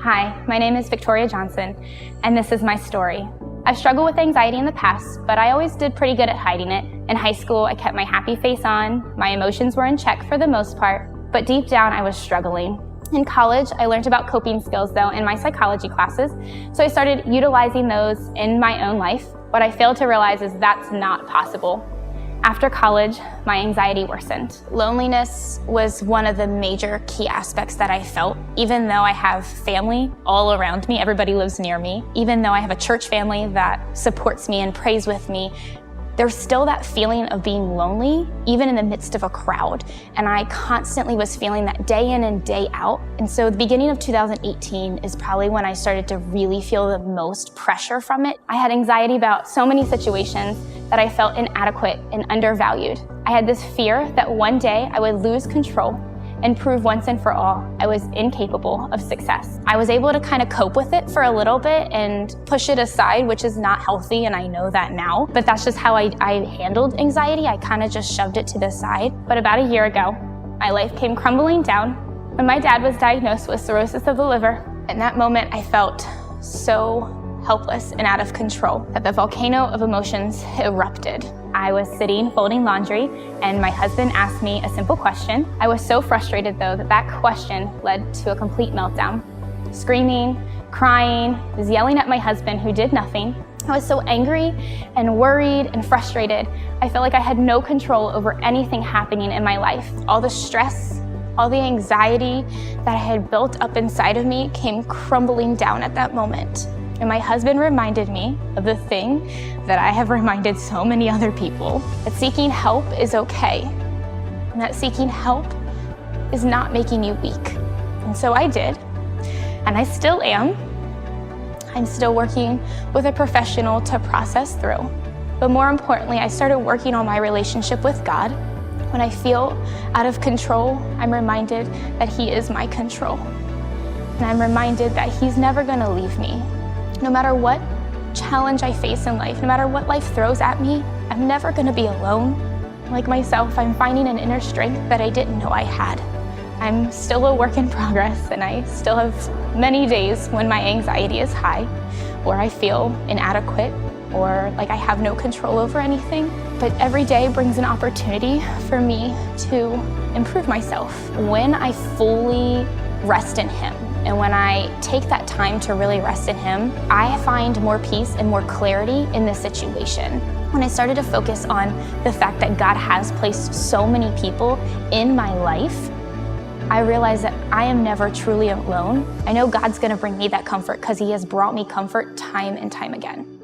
Hi, my name is Victoria Johnson, and this is my story. I've struggled with anxiety in the past, but I always did pretty good at hiding it. In high school, I kept my happy face on, my emotions were in check for the most part, but deep down I was struggling. In college, I learned about coping skills though in my psychology classes, so I started utilizing those in my own life. What I failed to realize is that's not possible. After college, my anxiety worsened. Loneliness was one of the major key aspects that I felt. Even though I have family all around me, everybody lives near me, even though I have a church family that supports me and prays with me, there's still that feeling of being lonely, even in the midst of a crowd. And I constantly was feeling that day in and day out. And so the beginning of 2018 is probably when I started to really feel the most pressure from it. I had anxiety about so many situations that I felt inadequate and undervalued. I had this fear that one day I would lose control and prove once and for all I was incapable of success. I was able to kind of cope with it for a little bit and push it aside, which is not healthy, and I know that now, but that's just how I handled anxiety. I kind of just shoved it to the side. But about a year ago, my life came crumbling down when my dad was diagnosed with cirrhosis of the liver. In that moment, I felt so helpless and out of control that the volcano of emotions erupted. I was sitting folding laundry and my husband asked me a simple question. I was so frustrated though that question led to a complete meltdown. Screaming, crying, was yelling at my husband who did nothing. I was so angry and worried and frustrated. I felt like I had no control over anything happening in my life. All the stress, all the anxiety that I had built up inside of me came crumbling down at that moment. And my husband reminded me of the thing that I have reminded so many other people, that seeking help is okay, and that seeking help is not making you weak. And so I did, and I still am. I'm still working with a professional to process through. But more importantly, I started working on my relationship with God. When I feel out of control, I'm reminded that He is my control. And I'm reminded that He's never gonna leave me. No matter what challenge I face in life, no matter what life throws at me, I'm never gonna be alone. Like myself, I'm finding an inner strength that I didn't know I had. I'm still a work in progress, and I still have many days when my anxiety is high, or I feel inadequate, or like I have no control over anything. But every day brings an opportunity for me to improve myself. When I fully rest in Him, and when I take that time to really rest in Him, I find more peace and more clarity in the situation. When I started to focus on the fact that God has placed so many people in my life, I realized that I am never truly alone. I know God's gonna bring me that comfort because He has brought me comfort time and time again.